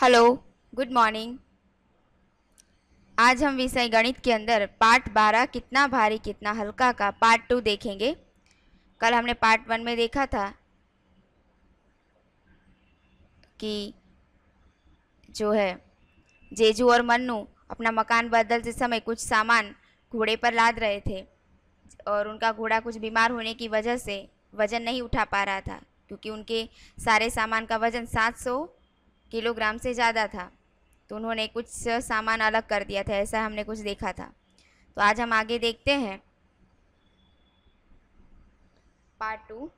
Hello, good morning. आज हम विषय गणित के अंदर पार्ट 12 कितना भारी कितना हल्का का पार्ट 2 देखेंगे। कल हमने पार्ट 1 में देखा था कि जो है जेजू और मन्नू अपना मकान बदलते समय कुछ सामान घोड़े पर लाद रहे थे और उनका घोड़ा कुछ बीमार होने की वजह से वज़न नहीं उठा पा रहा था, क्योंकि उनके सारे सामान का वज़न 700 किलोग्राम से ज़्यादा था। तो उन्होंने कुछ सामान अलग कर दिया था, ऐसा हमने कुछ देखा था। तो आज हम आगे देखते हैं पार्ट 2।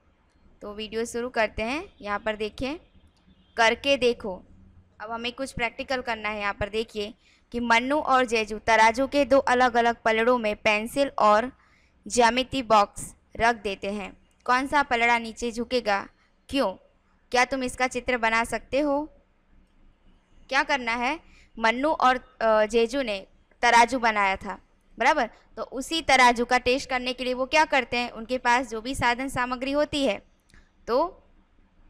तो वीडियो शुरू करते हैं। यहाँ पर देखिए, करके देखो। अब हमें कुछ प्रैक्टिकल करना है। यहाँ पर देखिए कि मन्नू और जेजू तराजू के दो अलग अलग पलड़ों में पेंसिल और ज्यामिति बॉक्स रख देते हैं। कौन सा पलड़ा नीचे झुकेगा, क्यों? क्या तुम इसका चित्र बना सकते हो? क्या करना है, मन्नू और जेजू ने तराजू बनाया था, बराबर। तो उसी तराजू का टेस्ट करने के लिए वो क्या करते हैं, उनके पास जो भी साधन सामग्री होती है तो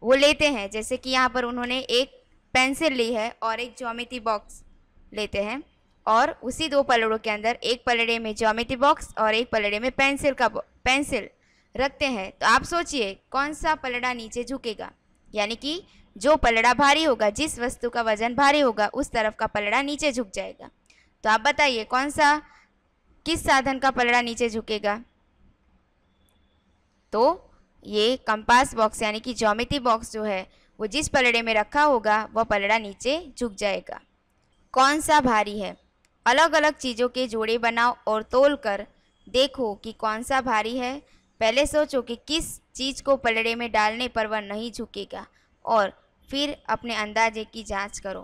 वो लेते हैं। जैसे कि यहाँ पर उन्होंने एक पेंसिल ली है और एक ज्योमेट्री बॉक्स लेते हैं, और उसी दो पलड़ों के अंदर एक पलड़े में ज्योमेट्री बॉक्स और एक पलड़े में पेंसिल रखते हैं। तो आप सोचिए कौन सा पलड़ा नीचे झुकेगा, यानी कि जो पलड़ा भारी होगा, जिस वस्तु का वजन भारी होगा, उस तरफ का पलड़ा नीचे झुक जाएगा। तो आप बताइए कौन सा, किस साधन का पलड़ा नीचे झुकेगा? तो ये कंपास बॉक्स यानी कि ज्योमेट्री बॉक्स जो है वो जिस पलड़े में रखा होगा वह पलड़ा नीचे झुक जाएगा। कौन सा भारी है? अलग अलग चीज़ों के जोड़े बनाओ और तोल कर देखो कि कौन सा भारी है। पहले सोचो कि किस चीज़ को पलड़े में डालने पर वह नहीं झुकेगा, और फिर अपने अंदाजे की जांच करो।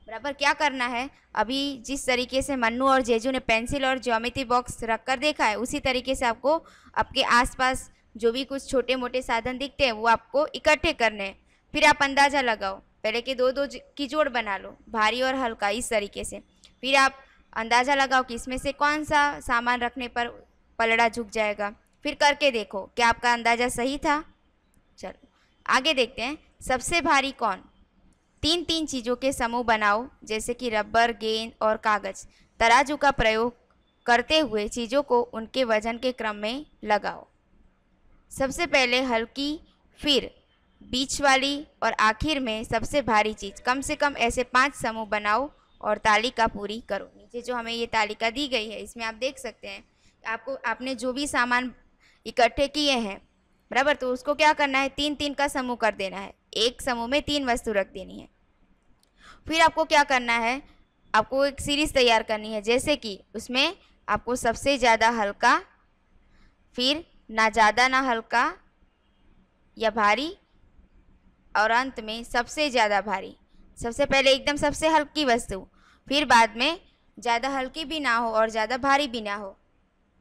बराबर, क्या करना है, अभी जिस तरीके से मन्नू और जेजू ने पेंसिल और ज्योमेट्री बॉक्स रख कर देखा है, उसी तरीके से आपको आपके आसपास जो भी कुछ छोटे मोटे साधन दिखते हैं वो आपको इकट्ठे करने हैं। फिर आप अंदाज़ा लगाओ, पहले के दो दो की जोड़ बना लो, भारी और हल्का, इस तरीके से। फिर आप अंदाज़ा लगाओ कि इसमें से कौन सा सामान रखने पर पलड़ा झुक जाएगा। फिर करके देखो क्या आपका अंदाज़ा सही था। चलो आगे देखते हैं, सबसे भारी कौन? तीन तीन चीज़ों के समूह बनाओ, जैसे कि रबर, गेंद और कागज़। तराजू का प्रयोग करते हुए चीज़ों को उनके वजन के क्रम में लगाओ। सबसे पहले हल्की, फिर बीच वाली और आखिर में सबसे भारी चीज़। कम से कम ऐसे 5 समूह बनाओ और तालिका पूरी करो। नीचे जो हमें ये तालिका दी गई है इसमें आप देख सकते हैं आपने जो भी सामान इकट्ठे किए हैं, बराबर, तो उसको क्या करना है, 3-3 का समूह कर देना है। एक समूह में 3 वस्तु रख देनी है। फिर आपको क्या करना है, आपको एक सीरीज तैयार करनी है, जैसे कि उसमें आपको सबसे ज़्यादा हल्का, फिर ना ज़्यादा ना हल्का या भारी, और अंत में सबसे ज़्यादा भारी। सबसे पहले एकदम सबसे हल्की वस्तु, फिर बाद में ज़्यादा हल्की भी ना हो और ज़्यादा भारी भी ना हो,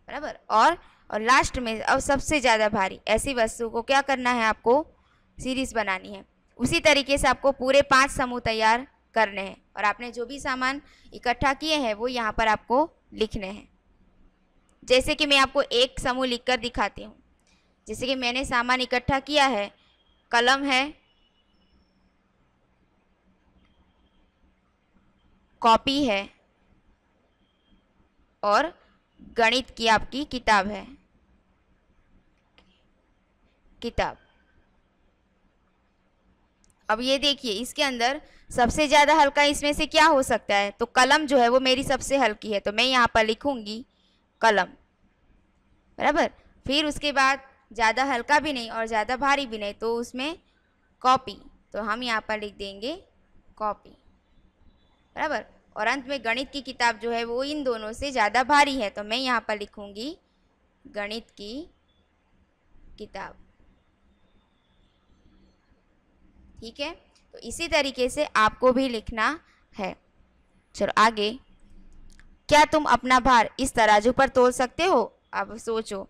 बराबर, और लास्ट में अब सबसे ज़्यादा भारी। ऐसी वस्तु को क्या करना है, आपको सीरीज बनानी है। उसी तरीके से आपको पूरे 5 समूह तैयार करने हैं, और आपने जो भी सामान इकट्ठा किए हैं वो यहाँ पर आपको लिखने हैं। जैसे कि मैं आपको एक समूह लिखकर दिखाती हूँ। जैसे कि मैंने सामान इकट्ठा किया है, कलम है, कॉपी है और गणित की आपकी किताब है, किताब। अब ये देखिए इसके अंदर सबसे ज़्यादा हल्का इसमें से क्या हो सकता है, तो कलम जो है वो मेरी सबसे हल्की है, तो मैं यहाँ पर लिखूँगी कलम, बराबर। फिर उसके बाद ज़्यादा हल्का भी नहीं और ज़्यादा भारी भी नहीं, तो उसमें कॉपी, तो हम यहाँ पर लिख देंगे कॉपी, बराबर। और अंत में गणित की किताब जो है वो इन दोनों से ज़्यादा भारी है, तो मैं यहाँ पर लिखूँगी गणित की किताब। ठीक है, तो इसी तरीके से आपको भी लिखना है। चलो आगे, क्या तुम अपना भार इस तराजू पर तोल सकते हो? अब सोचो,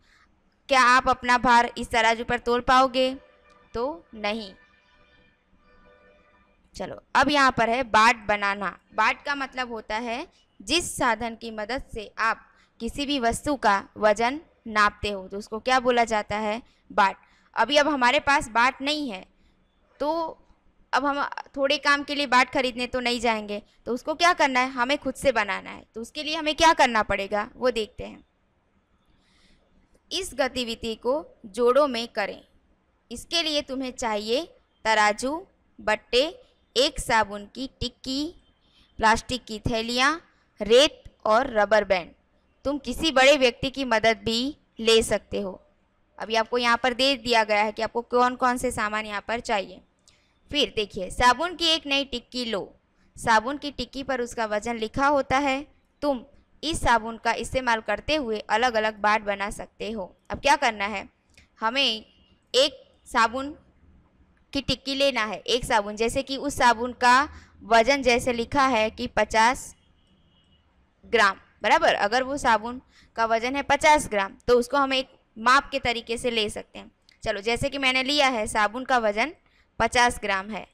क्या आप अपना भार इस तराजू पर तोल पाओगे? तो नहीं। चलो अब यहाँ पर है बाट बनाना। बाट का मतलब होता है जिस साधन की मदद से आप किसी भी वस्तु का वजन नापते हो, तो उसको क्या बोला जाता है, बाट। अभी अब हमारे पास बाट नहीं है, तो अब हम थोड़े काम के लिए बाट खरीदने तो नहीं जाएंगे, तो उसको क्या करना है, हमें खुद से बनाना है। तो उसके लिए हमें क्या करना पड़ेगा वो देखते हैं। इस गतिविधि को जोड़ों में करें। इसके लिए तुम्हें चाहिए तराजू, बट्टे, एक साबुन की टिक्की, प्लास्टिक की थैलियाँ, रेत और रबर बैंड। तुम किसी बड़े व्यक्ति की मदद भी ले सकते हो। अभी आपको यहाँ पर दे दिया गया है कि आपको कौन कौन से सामान यहाँ पर चाहिए। फिर देखिए, साबुन की एक नई टिक्की लो। साबुन की टिक्की पर उसका वजन लिखा होता है। तुम इस साबुन का इस्तेमाल करते हुए अलग अलग बाट बना सकते हो। अब क्या करना है, हमें एक साबुन की टिक्की लेना है, एक साबुन, जैसे कि उस साबुन का वजन जैसे लिखा है कि 50 ग्राम, बराबर। अगर वो साबुन का वजन है 50 ग्राम तो उसको हम एक माप के तरीके से ले सकते हैं। चलो, जैसे कि मैंने लिया है, साबुन का वजन 50 ग्राम है,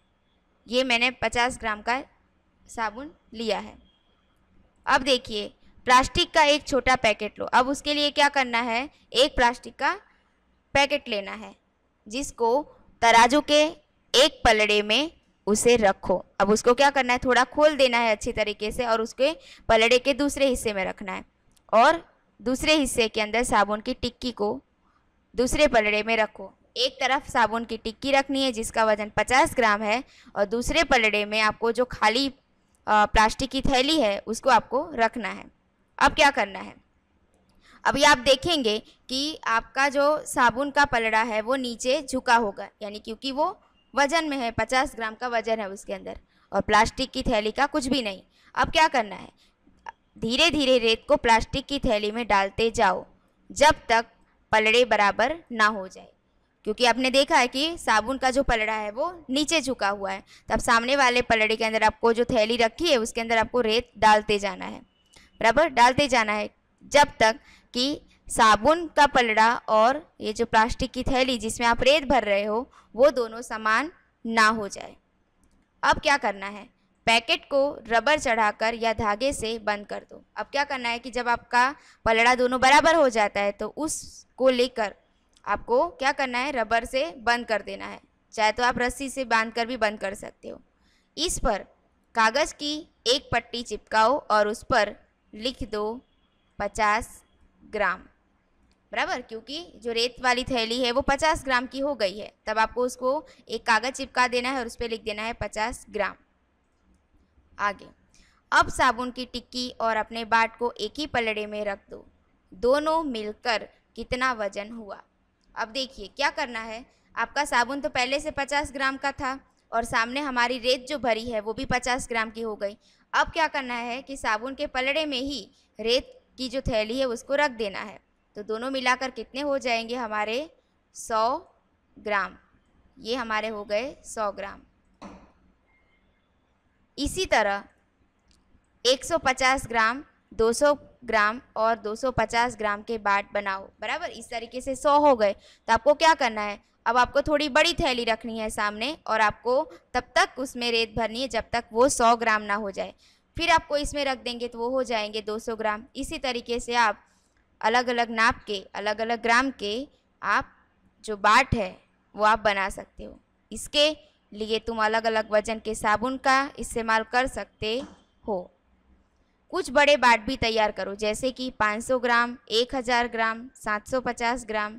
ये मैंने 50 ग्राम का साबुन लिया है। अब देखिए, प्लास्टिक का एक छोटा पैकेट लो। अब उसके लिए क्या करना है, एक प्लास्टिक का पैकेट लेना है जिसको तराजू के एक पलड़े में उसे रखो। अब उसको क्या करना है, थोड़ा खोल देना है अच्छी तरीके से और उसके पलड़े के दूसरे हिस्से में रखना है और दूसरे हिस्से के अंदर साबुन की टिक्की को दूसरे पलड़े में रखो। एक तरफ साबुन की टिक्की रखनी है जिसका वजन 50 ग्राम है और दूसरे पलड़े में आपको जो खाली प्लास्टिक की थैली है उसको आपको रखना है। अब क्या करना है, अभी आप देखेंगे कि आपका जो साबुन का पलड़ा है वो नीचे झुका होगा, यानी क्योंकि वो वजन में है, 50 ग्राम का वजन है उसके अंदर और प्लास्टिक की थैली का कुछ भी नहीं। अब क्या करना है, धीरे धीरे रेत को प्लास्टिक की थैली में डालते जाओ जब तक पलड़े बराबर ना हो जाए, क्योंकि आपने देखा है कि साबुन का जो पलड़ा है वो नीचे झुका हुआ है। तब सामने वाले पलड़े के अंदर आपको जो थैली रखी है उसके अंदर आपको रेत डालते जाना है, बराबर डालते जाना है जब तक कि साबुन का पलड़ा और ये जो प्लास्टिक की थैली जिसमें आप रेत भर रहे हो वो दोनों समान ना हो जाए। अब क्या करना है, पैकेट को रबर चढ़ाकर या धागे से बंद कर दो। अब क्या करना है कि जब आपका पलड़ा दोनों बराबर हो जाता है तो उसको लेकर आपको क्या करना है, रबर से बंद कर देना है। चाहे तो आप रस्सी से बांध कर भी बंद कर सकते हो। इस पर कागज़ की एक पट्टी चिपकाओ और उस पर लिख दो 50 ग्राम, बराबर, क्योंकि जो रेत वाली थैली है वो 50 ग्राम की हो गई है। तब आपको उसको एक कागज़ चिपका देना है और उस पर लिख देना है 50 ग्राम। आगे, अब साबुन की टिक्की और अपने बाट को एक ही पलड़े में रख दो। दोनों मिलकर कितना वजन हुआ। अब देखिए क्या करना है, आपका साबुन तो पहले से 50 ग्राम का था और सामने हमारी रेत जो भरी है वो भी 50 ग्राम की हो गई। अब क्या करना है कि साबुन के पलड़े में ही रेत की जो थैली है उसको रख देना है। तो दोनों मिलाकर कितने हो जाएंगे हमारे 100 ग्राम। ये हमारे हो गए 100 ग्राम। इसी तरह 150 ग्राम, 200 ग्राम और 250 ग्राम के बाट बनाओ, बराबर। इस तरीके से 100 हो गए। तो आपको क्या करना है, अब आपको थोड़ी बड़ी थैली रखनी है सामने और आपको तब तक उसमें रेत भरनी है जब तक वो 100 ग्राम ना हो जाए। फिर आपको इसमें रख देंगे तो वो हो जाएंगे 200 ग्राम। इसी तरीके से आप अलग अलग नाप के, अलग अलग ग्राम के आप जो बाट है वो आप बना सकते हो। इसके लिए तुम अलग अलग वजन के साबुन का इस्तेमाल कर सकते हो। कुछ बड़े बाट भी तैयार करो, जैसे कि 500 ग्राम, 1000 ग्राम, 750 ग्राम,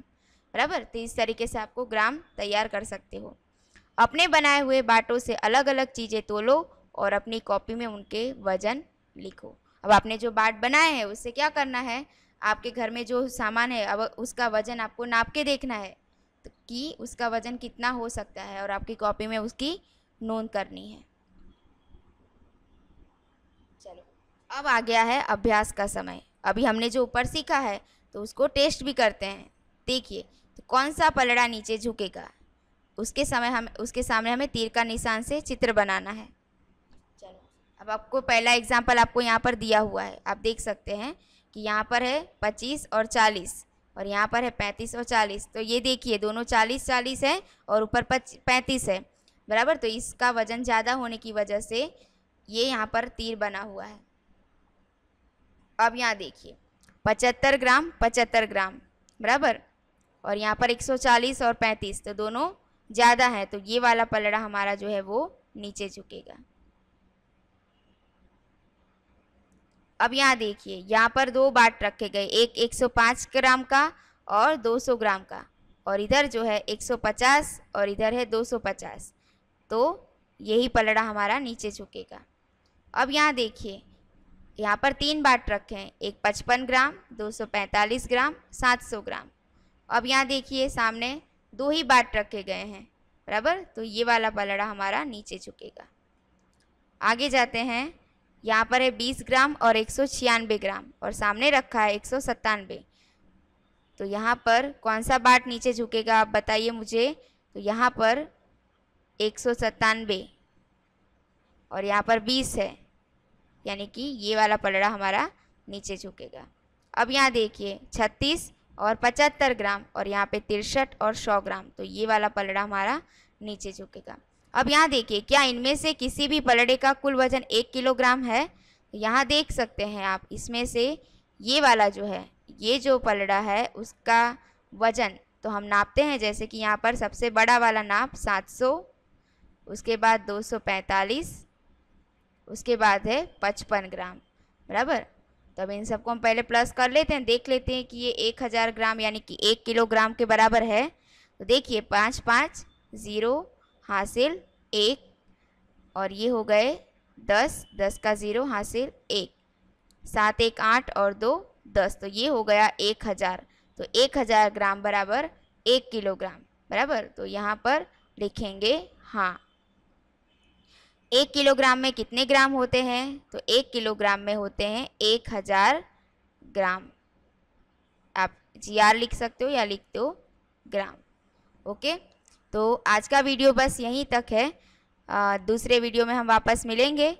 बराबर। तो इस तरीके से आपको ग्राम तैयार कर सकते हो। अपने बनाए हुए बाटों से अलग अलग चीज़ें तोलो और अपनी कॉपी में उनके वजन लिखो। अब आपने जो बाट बनाए हैं उससे क्या करना है, आपके घर में जो सामान है अब उसका वजन आपको नाप के देखना है तो कि उसका वजन कितना हो सकता है और आपकी कॉपी में उसकी नोंद करनी है। चलो, अब आ गया है अभ्यास का समय। अभी हमने जो ऊपर सीखा है तो उसको टेस्ट भी करते हैं। देखिए, तो कौन सा पलड़ा नीचे झुकेगा उसके सामने हमें तीर का निशान से चित्र बनाना है। चलो, अब आपको पहला एग्जाम्पल आपको यहाँ पर दिया हुआ है। आप देख सकते हैं कि यहाँ पर है 25 और 40 और यहाँ पर है 35 और 40। तो ये देखिए दोनों 40-40 है और ऊपर 35 है, बराबर। तो इसका वजन ज़्यादा होने की वजह से ये यहाँ पर तीर बना हुआ है। अब यहाँ देखिए 75 ग्राम 75 ग्राम, बराबर, और यहाँ पर 140 और 35, तो दोनों ज़्यादा है तो ये वाला पलड़ा हमारा जो है वो नीचे झुकेगा। अब यहाँ देखिए, यहाँ पर दो बाट रखे गए, एक 105 ग्राम का और 200 ग्राम का, और इधर जो है 150 और इधर है 250, तो यही पलड़ा हमारा नीचे झुकेगा। अब यहाँ देखिए, यहाँ पर तीन बाट रखे हैं, एक 55 ग्राम, 245 ग्राम, 700 ग्राम। अब यहाँ देखिए सामने दो ही बाट रखे गए हैं, बराबर, तो ये वाला पलड़ा हमारा नीचे झुकेगा। आगे जाते हैं, यहाँ पर है 20 ग्राम और 196 ग्राम और सामने रखा है 197, तो यहाँ पर कौन सा बाट नीचे झुकेगा आप बताइए मुझे। तो यहाँ पर 197 और यहाँ पर 20 है, यानी कि ये वाला पलड़ा हमारा नीचे झुकेगा। अब यहाँ देखिए 36 और 75 ग्राम और यहाँ पे 63 और 100 ग्राम, तो ये वाला पलड़ा हमारा नीचे झुकेगा। अब यहाँ देखिए, क्या इनमें से किसी भी पलड़े का कुल वजन 1 किलोग्राम है? तो यहाँ देख सकते हैं आप, इसमें से ये वाला जो है, ये जो पलड़ा है उसका वजन तो हम नापते हैं, जैसे कि यहाँ पर सबसे बड़ा वाला नाप 700, उसके बाद 245, उसके बाद है 55 ग्राम, बराबर। तो अब इन सबको हम पहले प्लस कर लेते हैं, देख लेते हैं कि ये 1000 ग्राम यानी कि 1 किलोग्राम के बराबर है। तो देखिए 5 5 0 हासिल 1 और ये हो गए 10, 10 का 0 हासिल 1, 7 1 8 और 2 10, तो ये हो गया 1000। तो 1000 ग्राम बराबर 1 किलोग्राम, बराबर। तो यहाँ पर लिखेंगे हाँ। 1 किलोग्राम में कितने ग्राम होते हैं? तो 1 किलोग्राम में होते हैं 1000 ग्राम। आप GR लिख सकते हो या लिखते हो ग्राम। ओके, तो आज का वीडियो बस यहीं तक है। दूसरे वीडियो में हम वापस मिलेंगे।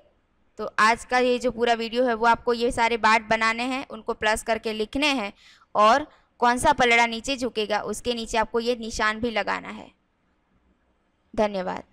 तो आज का ये जो पूरा वीडियो है वो आपको ये सारे बाट बनाने हैं, उनको प्लस करके लिखने हैं, और कौन सा पलड़ा नीचे झुकेगा उसके नीचे आपको ये निशान भी लगाना है। धन्यवाद।